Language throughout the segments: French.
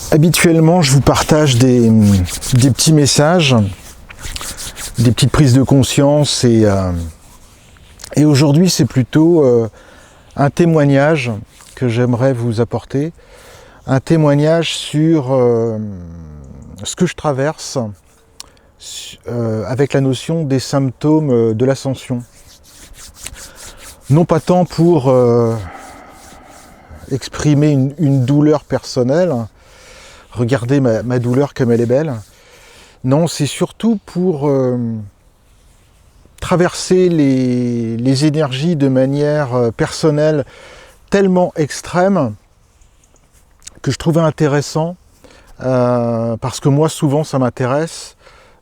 Habituellement, je vous partage des petits messages, des petites prises de conscience et aujourd'hui, c'est plutôt un témoignage que j'aimerais vous apporter, un témoignage sur ce que je traverse avec la notion des symptômes de l'ascension. Non pas tant pour exprimer une douleur personnelle, regardez ma douleur comme elle est belle. Non, c'est surtout pour traverser les énergies de manière personnelle tellement extrême que je trouvais intéressant, parce que moi souvent ça m'intéresse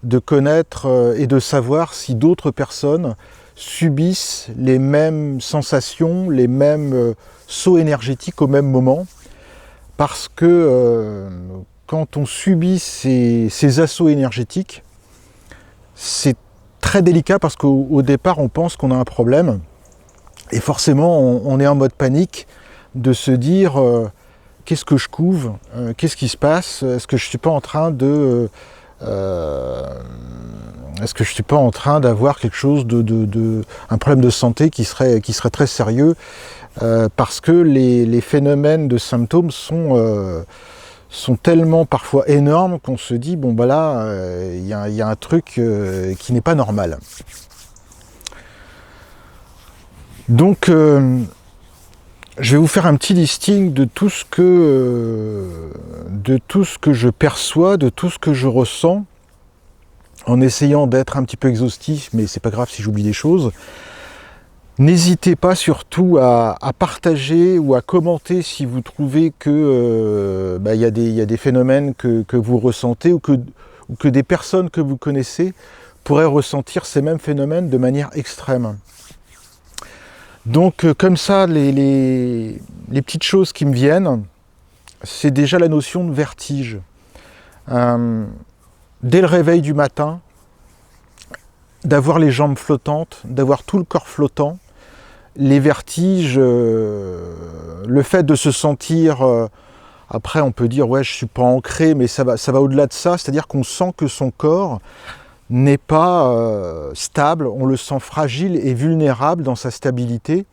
de connaître et de savoir si d'autres personnes subissent les mêmes sensations, les mêmes sauts énergétiques au même moment, parce que quand on subit ces assauts énergétiques, c'est très délicat parce qu'au départ on pense qu'on a un problème et forcément on est en mode panique de se dire qu'est-ce que je couvre, qu'est-ce qui se passe, est-ce que je suis pas en train de est-ce que je suis pas en train d'avoir quelque chose un problème de santé qui serait très sérieux, parce que les phénomènes de symptômes sont tellement parfois énormes qu'on se dit bon bah là il y a un truc qui n'est pas normal. Donc je vais vous faire un petit listing de tout ce que je perçois, de tout ce que je ressens, en essayant d'être un petit peu exhaustif, mais c'est pas grave si j'oublie des choses. N'hésitez pas surtout à partager ou à commenter si vous trouvez que y a des phénomènes que vous ressentez ou que des personnes que vous connaissez pourraient ressentir ces mêmes phénomènes de manière extrême. Donc comme ça, les petites choses qui me viennent, c'est déjà la notion de vertige. Dès le réveil du matin, d'avoir les jambes flottantes, d'avoir tout le corps flottant, les vertiges, le fait de se sentir, après on peut dire ouais je suis pas ancré, mais ça va au-delà de ça, c'est-à-dire qu'on sent que son corps n'est pas stable, on le sent fragile et vulnérable dans sa stabilité,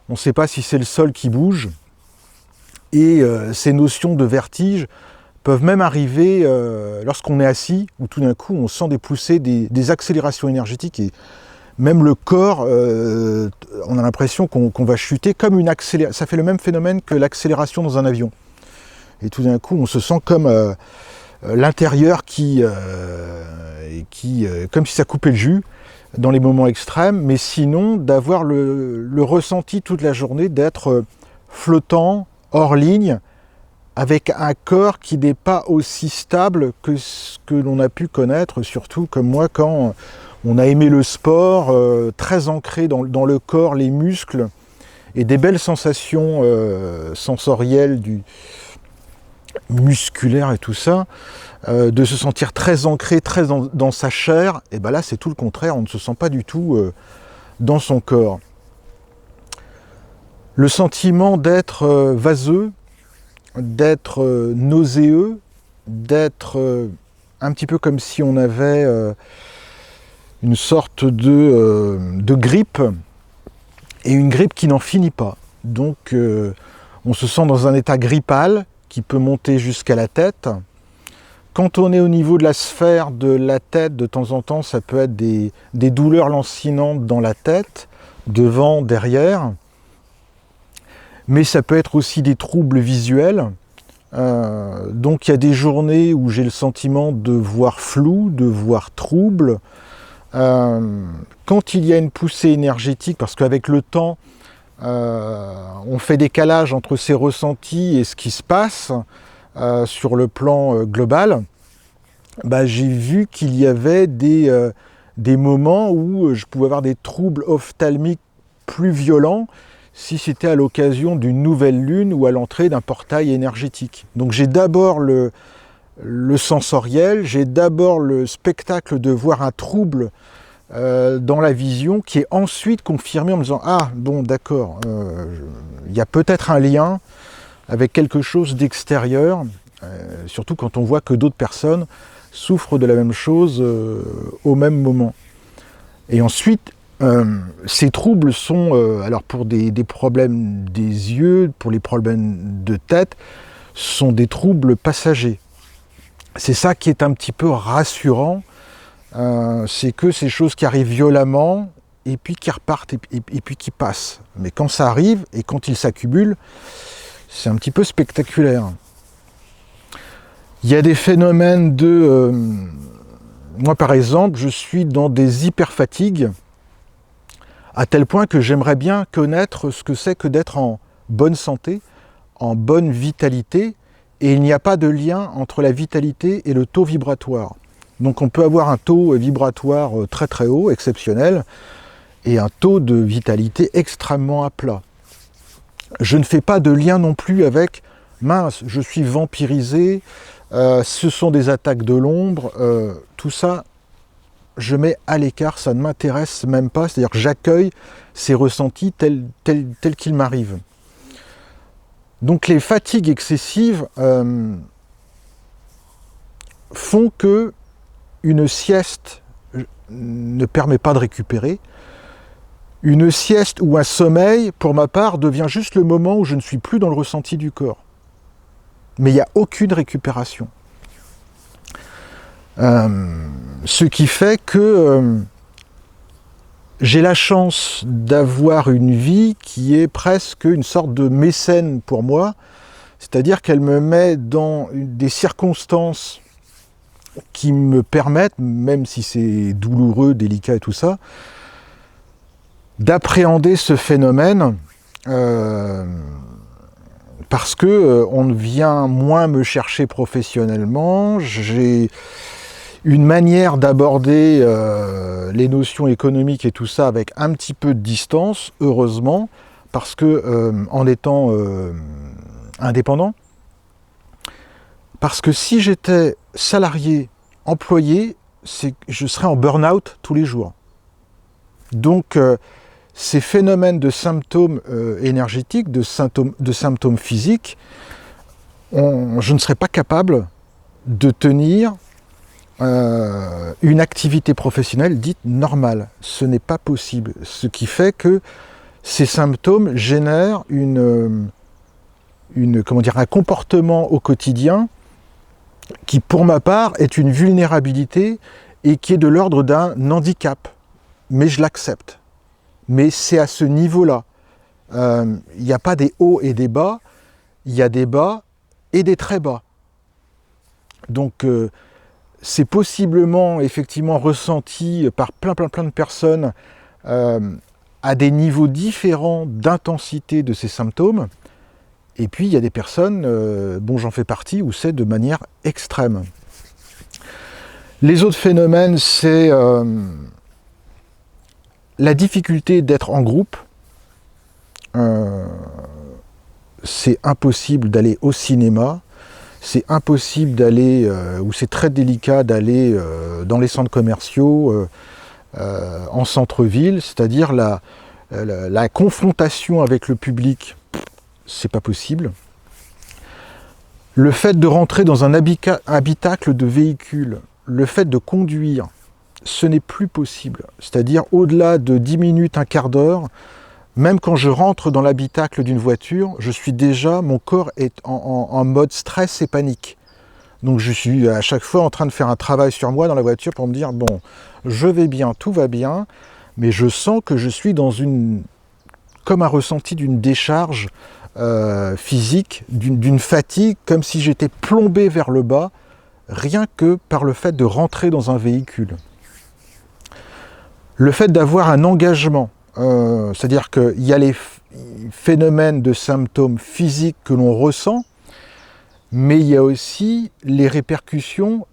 on ne sait pas si c'est le sol qui bouge, et ces notions de vertige peuvent même arriver lorsqu'on est assis, où tout d'un coup on sent des poussées, des accélérations énergétiques, et même le corps, on a l'impression qu'on va chuter comme une accélération. Ça fait le même phénomène que l'accélération dans un avion. Et tout d'un coup, on se sent comme l'intérieur comme si ça coupait le jus dans les moments extrêmes, mais sinon d'avoir le ressenti toute la journée d'être flottant, hors ligne, avec un corps qui n'est pas aussi stable que ce que l'on a pu connaître, surtout comme moi quand on a aimé le sport, très ancré dans le corps, les muscles, et des belles sensations sensorielles, musculaires et tout ça, de se sentir très ancré, très dans sa chair, et ben là c'est tout le contraire, on ne se sent pas du tout dans son corps. Le sentiment d'être vaseux, d'être nauséeux, d'être un petit peu comme si on avait une sorte de grippe, et une grippe qui n'en finit pas. Donc on se sent dans un état grippal qui peut monter jusqu'à la tête. Quand on est au niveau de la sphère de la tête, de temps en temps, ça peut être des douleurs lancinantes dans la tête, devant, derrière. Mais ça peut être aussi des troubles visuels. Donc il y a des journées où j'ai le sentiment de voir flou, de voir trouble. Quand il y a une poussée énergétique, parce qu'avec le temps, on fait décalage entre ces ressentis et ce qui se passe sur le plan global, j'ai vu qu'il y avait des moments où je pouvais avoir des troubles ophtalmiques plus violents si c'était à l'occasion d'une nouvelle lune ou à l'entrée d'un portail énergétique. Donc j'ai d'abord le sensoriel, j'ai d'abord le spectacle de voir un trouble dans la vision qui est ensuite confirmé en me disant ah bon d'accord, il y a peut-être un lien avec quelque chose d'extérieur Surtout quand on voit que d'autres personnes souffrent de la même chose au même moment. Et ensuite, ces troubles sont, alors pour des problèmes des yeux, pour les problèmes de tête, sont des troubles passagers. C'est ça qui est un petit peu rassurant, c'est que ces choses qui arrivent violemment, et puis qui repartent, et puis qui passent. Mais quand ça arrive, et quand ils s'accumulent, c'est un petit peu spectaculaire. Il y a des phénomènes de... moi par exemple, je suis dans des hyperfatigues, à tel point que j'aimerais bien connaître ce que c'est que d'être en bonne santé, en bonne vitalité, et il n'y a pas de lien entre la vitalité et le taux vibratoire. Donc on peut avoir un taux vibratoire très très haut, exceptionnel, et un taux de vitalité extrêmement à plat. Je ne fais pas de lien non plus avec « mince, je suis vampirisé, ce sont des attaques de l'ombre », tout ça, je mets à l'écart, ça ne m'intéresse même pas, c'est-à-dire que j'accueille ces ressentis tels qu'ils m'arrivent. Donc les fatigues excessives font que une sieste ne permet pas de récupérer. Une sieste ou un sommeil, pour ma part, devient juste le moment où je ne suis plus dans le ressenti du corps. Mais il n'y a aucune récupération. Ce qui fait que j'ai la chance d'avoir une vie qui est presque une sorte de mécène pour moi, c'est-à-dire qu'elle me met dans des circonstances qui me permettent, même si c'est douloureux, délicat et tout ça, d'appréhender ce phénomène parce que on vient moins me chercher professionnellement, j'ai une manière d'aborder les notions économiques et tout ça avec un petit peu de distance, heureusement, parce que en étant indépendant, parce que si j'étais salarié, employé, je serais en burn-out tous les jours. Donc ces phénomènes de symptômes énergétiques, de symptômes physiques, je ne serais pas capable de tenir une activité professionnelle dite normale. Ce n'est pas possible. Ce qui fait que ces symptômes génèrent un comportement au quotidien qui, pour ma part, est une vulnérabilité et qui est de l'ordre d'un handicap. Mais je l'accepte. Mais c'est à ce niveau-là. Il n'y a pas des hauts et des bas, il y a des bas et des très bas. Donc c'est possiblement effectivement ressenti par plein de personnes à des niveaux différents d'intensité de ces symptômes. Et puis il y a des personnes, dont j'en fais partie, où c'est de manière extrême. Les autres phénomènes, c'est la difficulté d'être en groupe. C'est impossible d'aller au cinéma. C'est impossible d'aller, ou c'est très délicat d'aller dans les centres commerciaux, en centre-ville, c'est-à-dire la confrontation avec le public, c'est pas possible. Le fait de rentrer dans un habitacle de véhicule, le fait de conduire, ce n'est plus possible. C'est-à-dire au-delà de 10 minutes, un quart d'heure, même quand je rentre dans l'habitacle d'une voiture, mon corps est en mode stress et panique. Donc je suis à chaque fois en train de faire un travail sur moi dans la voiture pour me dire, bon, je vais bien, tout va bien, mais je sens que je suis dans comme un ressenti d'une décharge physique, d'une fatigue, comme si j'étais plombé vers le bas, rien que par le fait de rentrer dans un véhicule. Le fait d'avoir un engagement, c'est-à-dire qu'il y a les phénomènes de symptômes physiques que l'on ressent, mais il y a aussi les répercussions,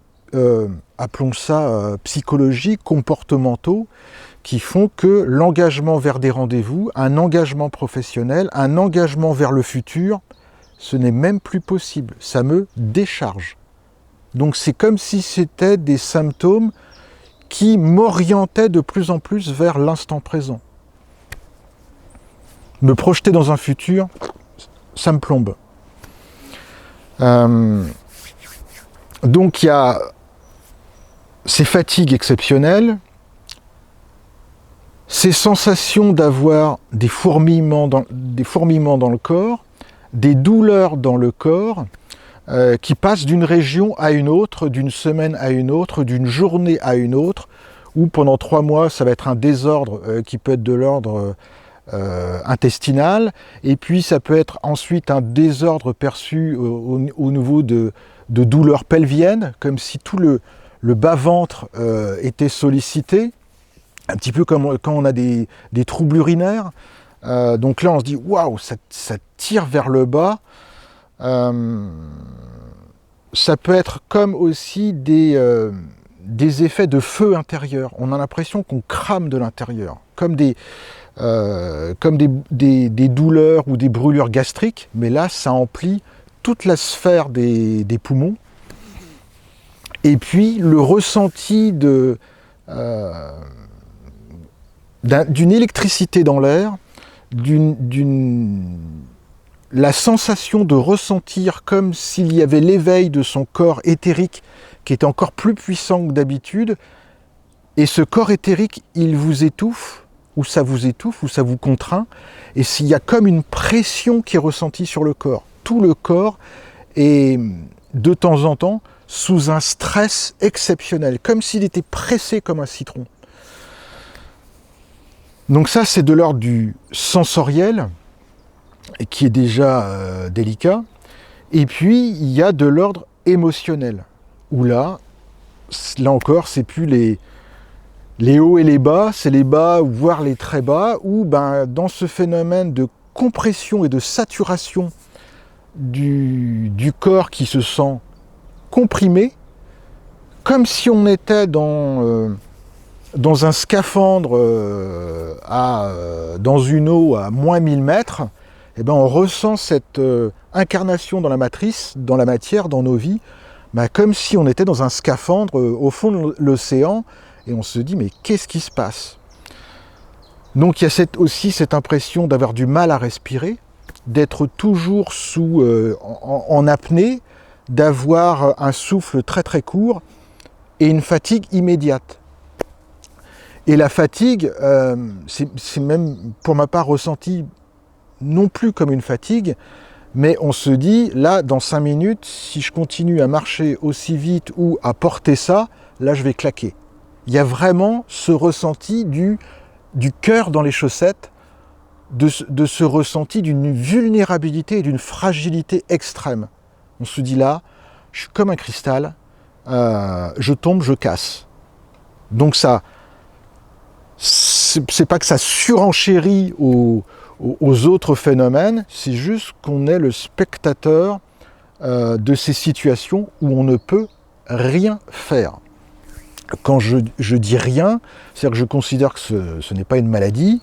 appelons ça psychologiques, comportementaux, qui font que l'engagement vers des rendez-vous, un engagement professionnel, un engagement vers le futur, ce n'est même plus possible, ça me décharge. Donc c'est comme si c'était des symptômes qui m'orientaient de plus en plus vers l'instant présent. Me projeter dans un futur, ça me plombe. Donc il y a ces fatigues exceptionnelles, ces sensations d'avoir des fourmillements dans le corps, des douleurs dans le corps, qui passent d'une région à une autre, d'une semaine à une autre, d'une journée à une autre, où pendant 3 mois, ça va être un désordre qui peut être de l'ordre intestinal, et puis ça peut être ensuite un désordre perçu au niveau de douleurs pelviennes, comme si tout le bas-ventre était sollicité, un petit peu comme quand on a des troubles urinaires. Donc là, on se dit, waouh, ça tire vers le bas. Ça peut être comme aussi des effets de feu intérieur. On a l'impression qu'on crame de l'intérieur, comme des douleurs ou des brûlures gastriques, mais là, ça emplit toute la sphère des poumons. Et puis, le ressenti d'une électricité dans l'air, la sensation de ressentir comme s'il y avait l'éveil de son corps éthérique qui est encore plus puissant que d'habitude, et ce corps éthérique, il vous étouffe, ou ça vous contraint, et s'il y a comme une pression qui est ressentie sur le corps. Tout le corps est de temps en temps sous un stress exceptionnel, comme s'il était pressé comme un citron. Donc ça, c'est de l'ordre du sensoriel, qui est déjà délicat. Et puis, il y a de l'ordre émotionnel, où là encore, c'est plus les hauts et les bas, c'est les bas, voire les très bas, où dans ce phénomène de compression et de saturation du corps qui se sent comprimé, comme si on était dans un scaphandre dans une eau à moins 1000 mètres, et on ressent cette incarnation dans la matrice, dans la matière, dans nos vies, comme si on était dans un scaphandre au fond de l'océan, et on se dit, mais qu'est-ce qui se passe? Donc il y a aussi cette impression d'avoir du mal à respirer, d'être toujours en apnée, d'avoir un souffle très très court, et une fatigue immédiate. Et la fatigue, c'est même pour ma part ressenti non plus comme une fatigue, mais on se dit, là, dans 5 minutes, si je continue à marcher aussi vite ou à porter ça, là, je vais claquer. Il y a vraiment ce ressenti du cœur dans les chaussettes, de ce ressenti d'une vulnérabilité et d'une fragilité extrême. On se dit là, je suis comme un cristal, je tombe, je casse. Donc ça, c'est pas que ça surenchérit aux autres phénomènes, c'est juste qu'on est le spectateur de ces situations où on ne peut rien faire. Quand je dis rien, c'est-à-dire que je considère que ce n'est pas une maladie.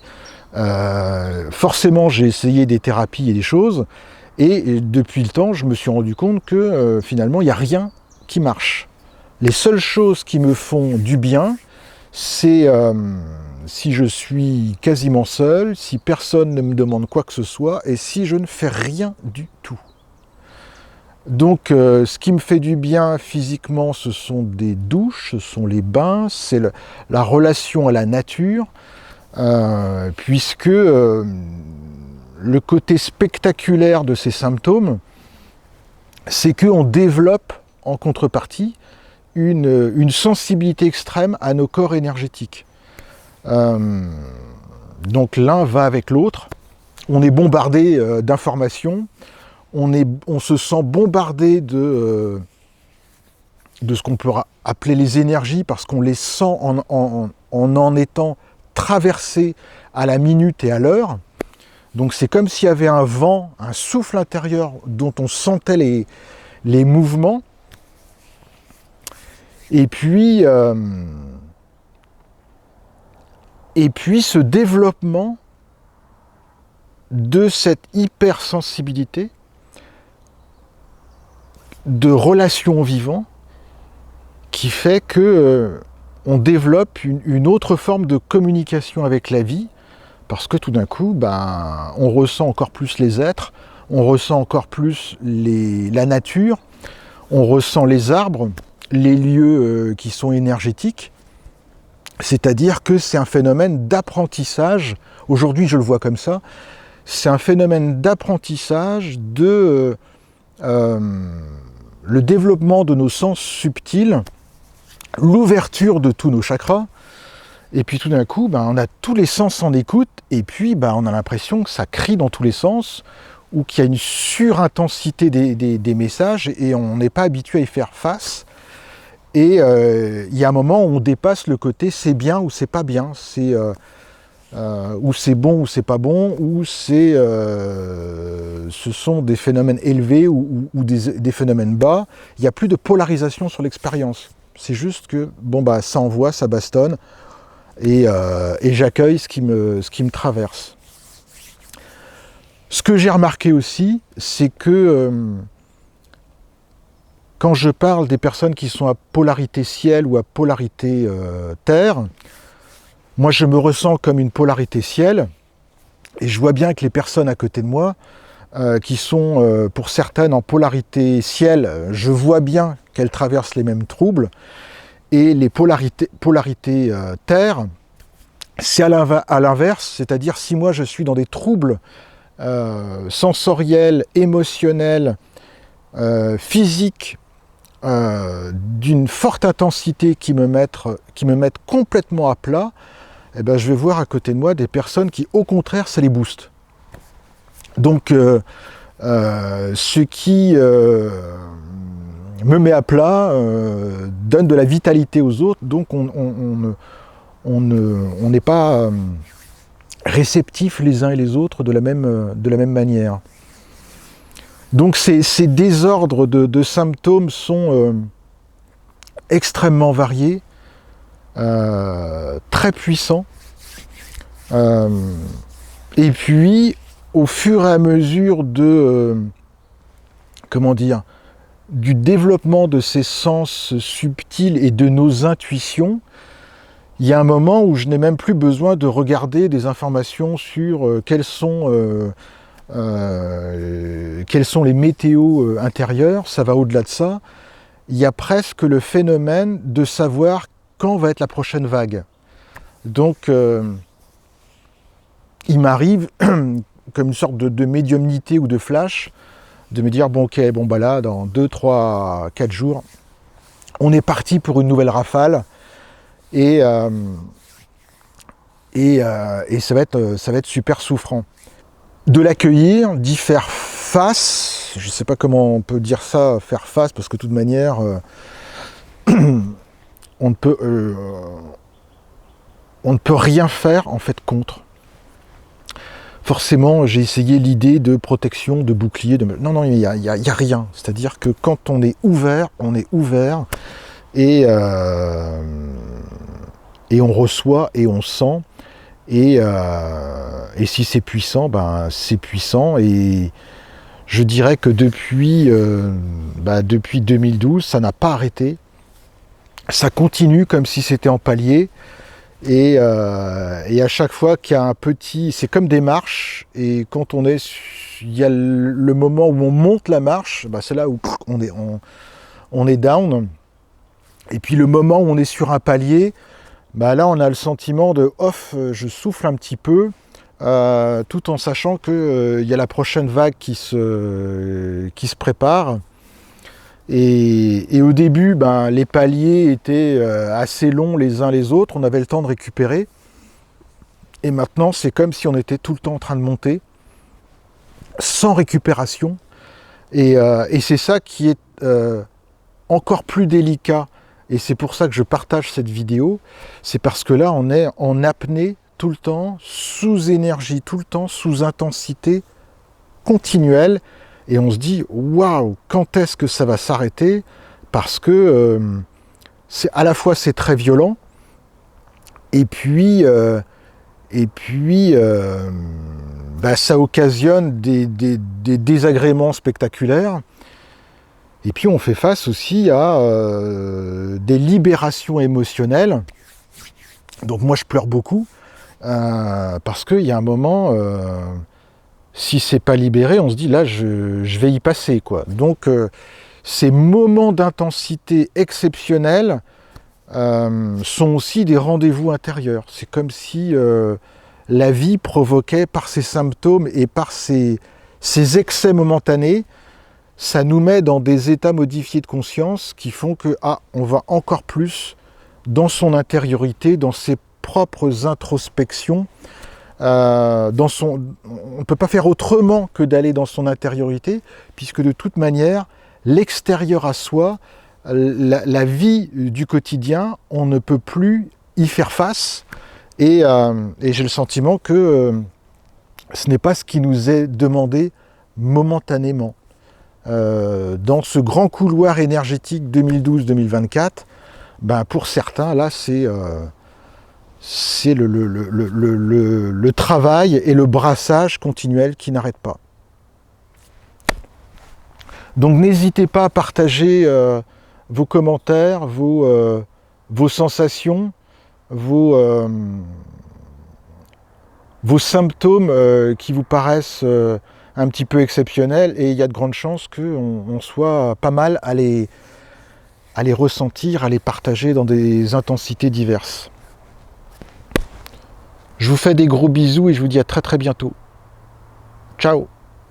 Forcément, j'ai essayé des thérapies et des choses, et depuis le temps, je me suis rendu compte que finalement, il n'y a rien qui marche. Les seules choses qui me font du bien, c'est si je suis quasiment seul, si personne ne me demande quoi que ce soit, et si je ne fais rien du tout. Donc ce qui me fait du bien physiquement, ce sont des douches, ce sont les bains, c'est la relation à la nature, puisque le côté spectaculaire de ces symptômes, c'est qu'on développe en contrepartie une sensibilité extrême à nos corps énergétiques. Donc l'un va avec l'autre, on est bombardé d'informations, on se sent bombardé de ce qu'on peut appeler les énergies, parce qu'on les sent en étant traversés à la minute et à l'heure. Donc c'est comme s'il y avait un vent, un souffle intérieur dont on sentait les mouvements. Et puis ce développement de cette hypersensibilité, de relation au vivant, qui fait que on développe une autre forme de communication avec la vie, parce que tout d'un coup, on ressent encore plus les êtres, on ressent encore plus la nature, on ressent les arbres, les lieux qui sont énergétiques. C'est-à-dire que c'est un phénomène d'apprentissage, aujourd'hui je le vois comme ça, c'est un phénomène d'apprentissage de le développement de nos sens subtils, l'ouverture de tous nos chakras, et puis tout d'un coup, on a tous les sens en écoute, et puis on a l'impression que ça crie dans tous les sens, ou qu'il y a une surintensité des messages, et on n'est pas habitué à y faire face. Et il y a un moment où on dépasse le côté c'est bien ou c'est pas bien, ou c'est bon ou c'est pas bon, ou ce sont des phénomènes élevés ou des phénomènes bas. Il n'y a plus de polarisation sur l'expérience. C'est juste que ça envoie, ça bastonne, et j'accueille ce qui me traverse. Ce que j'ai remarqué aussi, c'est que quand je parle des personnes qui sont à polarité ciel ou à polarité terre, moi je me ressens comme une polarité ciel, et je vois bien que les personnes à côté de moi, qui sont pour certaines en polarité ciel, je vois bien qu'elles traversent les mêmes troubles, et les polarités terre, c'est à l'inverse, c'est-à-dire si moi je suis dans des troubles sensoriels, émotionnels, physiques, d'une forte intensité qui me mettent complètement à plat, je vais voir à côté de moi des personnes qui, au contraire, ça les booste. Donc, ce qui me met à plat donne de la vitalité aux autres, donc on n'est pas réceptifs les uns et les autres de la même manière. Donc ces désordres de symptômes sont extrêmement variés, très puissants. Et puis, au fur et à mesure du développement de ces sens subtils et de nos intuitions, il y a un moment où je n'ai même plus besoin de regarder des informations sur quels sont les météos intérieures, ça va au-delà de ça. Il y a presque le phénomène de savoir quand va être la prochaine vague. Donc, il m'arrive, comme une sorte de médiumnité ou de flash, de me dire, là, dans 2, 3, 4 jours, on est parti pour une nouvelle rafale, et ça va être super souffrant. De l'accueillir, d'y faire face, je ne sais pas comment on peut dire ça, faire face, parce que de toute manière, on ne peut rien faire en fait contre. Forcément, j'ai essayé l'idée de protection, de bouclier, non, il n'y a rien. C'est-à-dire que quand on est ouvert, et on reçoit et on sent. Et si c'est puissant, c'est puissant. Et je dirais que depuis 2012, ça n'a pas arrêté. Ça continue comme si c'était en palier. Et à chaque fois qu'il y a un petit... C'est comme des marches. Et quand il y a le moment où on monte la marche, c'est là où on est down. Et puis le moment où on est sur un palier, là on a le sentiment de off, je souffle un petit peu, tout en sachant qu'il y a la prochaine vague qui se prépare. Et au début, les paliers étaient assez longs les uns les autres, on avait le temps de récupérer. Et maintenant, c'est comme si on était tout le temps en train de monter, sans récupération. Et c'est ça qui est encore plus délicat. Et c'est pour ça que je partage cette vidéo, c'est parce que là, on est en apnée tout le temps, sous énergie tout le temps, sous intensité continuelle, et on se dit, waouh, quand est-ce que ça va s'arrêter? Parce que à la fois c'est très violent, et puis ça occasionne des désagréments spectaculaires. Et puis on fait face aussi à des libérations émotionnelles. Donc moi je pleure beaucoup, parce qu'il y a un moment, si c'est pas libéré, on se dit là je vais y passer, quoi. Donc ces moments d'intensité exceptionnels sont aussi des rendez-vous intérieurs. C'est comme si la vie provoquait par ses symptômes et par ses excès momentanés, ça nous met dans des états modifiés de conscience qui font que on va encore plus dans son intériorité, dans ses propres introspections. On ne peut pas faire autrement que d'aller dans son intériorité, puisque de toute manière, l'extérieur à soi, la vie du quotidien, on ne peut plus y faire face. Et j'ai le sentiment que ce n'est pas ce qui nous est demandé momentanément. Dans ce grand couloir énergétique 2012-2024, pour certains, là, c'est le travail et le brassage continuel qui n'arrête pas. Donc n'hésitez pas à partager vos commentaires, vos sensations, vos symptômes qui vous paraissent un petit peu exceptionnels, et il y a de grandes chances qu'on soit pas mal à les ressentir, à les partager dans des intensités diverses. Je vous fais des gros bisous et je vous dis à très très bientôt. Ciao!